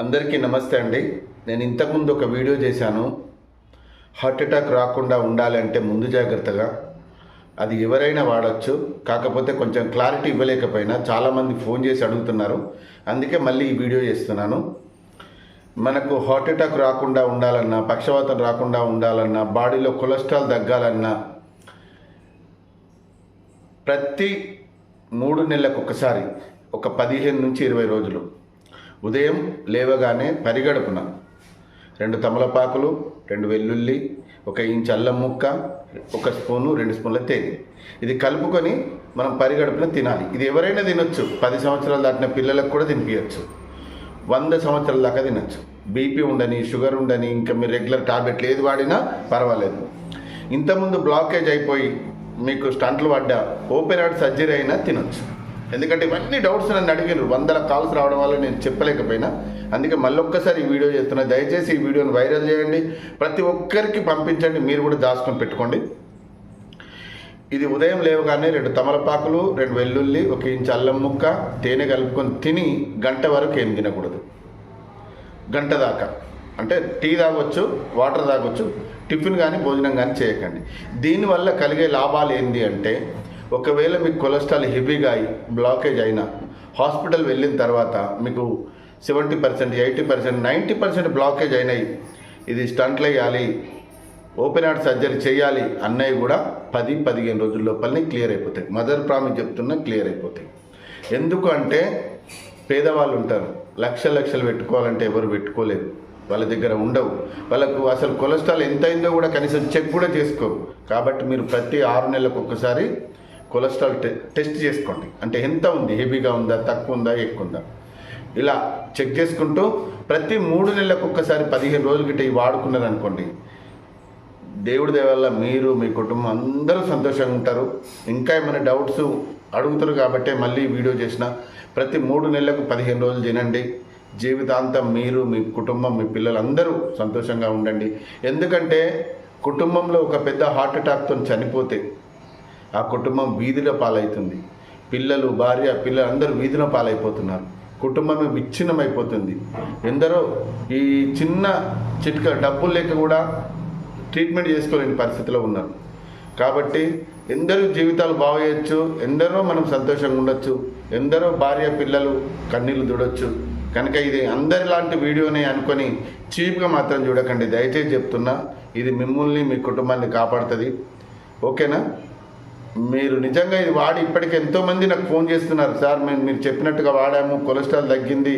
అందరికీ నమస్తే అండి. నేను ఇంతకుముందు ఒక వీడియో చేశాను. హార్ట్ అటాక్ రాకుండా ఉండాలంటే ముందు జాగ్రత్తగా అది ఎవరైనా వాడచ్చు. కాకపోతే కొంచెం క్లారిటీ ఇవ్వలేకపోయినా చాలామంది ఫోన్ చేసి అడుగుతున్నారు. అందుకే మళ్ళీ ఈ వీడియో చేస్తున్నాను. మనకు హార్ట్ అటాక్ రాకుండా ఉండాలన్నా, పక్షవాతం రాకుండా ఉండాలన్నా, బాడీలో కొలెస్ట్రాల్ తగ్గాలన్నా ప్రతి 3 నెలలకు ఒకసారి ఒక 15 నుంచి 20 రోజులు ఉదయం లేవగానే పరిగడుపున 2 తమలపాకులు, 2 వెల్లుల్లి, 1 ఇంచు అల్లం ముక్క, 1 స్పూను 2 స్పూన్ల తేనె ఇది కలుపుకొని మనం పరిగడుపున తినాలి. ఇది ఎవరైనా తినొచ్చు. 10 సంవత్సరాలు దాటిన పిల్లలకు కూడా తినిపించచ్చు. 100 సంవత్సరాల దాకా తినచ్చు. బీపీ ఉండని, షుగర్ ఉండని, ఇంకా మీరు రెగ్యులర్ టాబ్లెట్లు ఏది వాడినా పర్వాలేదు. ఇంతకుముందు బ్లాకేజ్ అయిపోయి మీకు స్టంట్లు పడ్డా, ఓపెన్ హార్ట్ సర్జరీ అయినా తినొచ్చు. ఎందుకంటే ఇవన్నీ డౌట్స్ నన్ను అడిగారు. 100 కాల్స్ రావడం వల్ల నేను చెప్పలేకపోయినా, అందుకే మళ్ళొక్కసారి ఈ వీడియో చేస్తున్నా. దయచేసి ఈ వీడియోని వైరల్ చేయండి, ప్రతి ఒక్కరికి పంపించండి, మీరు కూడా దాచుకొని పెట్టుకోండి. ఇది ఉదయం లేవగానే 2 తమలపాకులు, 2 వెల్లుల్లి, 1 ఇంచు అల్లం ముక్క, తేనె కలుపుకొని తిని గంట వరకు ఏం తినకూడదు. గంట దాకా అంటే టీ తాగొచ్చు, వాటర్ తాగొచ్చు, టిఫిన్ కానీ భోజనం కానీ చేయకండి. దీనివల్ల కలిగే లాభాలు ఏంటి అంటే, ఒకవేళ మీకు కొలెస్ట్రాల్ హెవీగా అయి బ్లాకేజ్ అయినా హాస్పిటల్ వెళ్ళిన తర్వాత మీకు 70%, 80%, 90% బ్లాకేజ్ అయినాయి, ఇది స్టంట్లు వేయాలి, ఓపెన్ హార్ట్ సర్జరీ చేయాలి అన్నవి కూడా 10-15 రోజుల లోపలనే క్లియర్ అయిపోతాయి. మదర్ ప్రామిస్ చెప్తున్నా, క్లియర్ అయిపోతాయి. ఎందుకు అంటే పేదవాళ్ళు ఉంటారు, లక్షలు పెట్టుకోవాలంటే ఎవరు పెట్టుకోలేరు, వాళ్ళ దగ్గర ఉండవు. వాళ్ళకు అసలు కొలెస్ట్రాల్ ఎంత అయిందో కూడా కనీసం చెక్ కూడా చేసుకోరు. కాబట్టి మీరు ప్రతి 6 నెలలకు ఒకసారి కొలెస్ట్రాల్ టెస్ట్ చేసుకోండి. అంటే ఎంత ఉంది, హెవీగా ఉందా, తక్కువ ఉందా, ఎక్కువ ఉందా, ఇలా చెక్ చేసుకుంటూ ప్రతి 3 నెలలకు ఒక్కసారి 15 రోజుల గిట్ట ఇవి వాడుకున్నారనుకోండి, దేవుడి దయ వల్ల మీరు, మీ కుటుంబం అందరూ సంతోషంగా ఉంటారు. ఇంకా ఏమైనా డౌట్స్ అడుగుతారు కాబట్టి మళ్ళీ వీడియో చేసిన. ప్రతి 3 నెలలకు 15 రోజులు తినండి. జీవితాంతం మీరు, మీ కుటుంబం, మీ పిల్లలందరూ సంతోషంగా ఉండండి. ఎందుకంటే కుటుంబంలో ఒక పెద్ద హార్ట్ అటాక్తో చనిపోతే ఆ కుటుంబం వీధిలో పాలవుతుంది. పిల్లలు, భార్య, పిల్లలు అందరూ వీధిలో పాలైపోతున్నారు. కుటుంబమే విచ్ఛిన్నమైపోతుంది. ఎందరో ఈ చిన్న చిట్కా డబ్బులు లేక కూడా ట్రీట్మెంట్ చేసుకోలేని పరిస్థితిలో ఉన్నారు. కాబట్టి ఎందరో జీవితాలు బాగు చేయొచ్చు, ఎందరో మనం సంతోషంగా ఉండొచ్చు, ఎందరో భార్య పిల్లలు కన్నీళ్ళు దుడొచ్చు. కనుక ఇది అందరిలాంటి వీడియోనే అనుకొని చీప్గా మాత్రం చూడకండి. దయచేసి చెప్తున్నా, ఇది మిమ్మల్ని, మీ కుటుంబాన్ని కాపాడుతుంది. ఓకేనా? మీరు నిజంగా ఇది వాడి ఇప్పటికి ఎంతోమంది నాకు ఫోన్ చేస్తున్నారు, సార్ మేము మీరు చెప్పినట్టుగా వాడాము, కొలెస్ట్రాల్ తగ్గింది,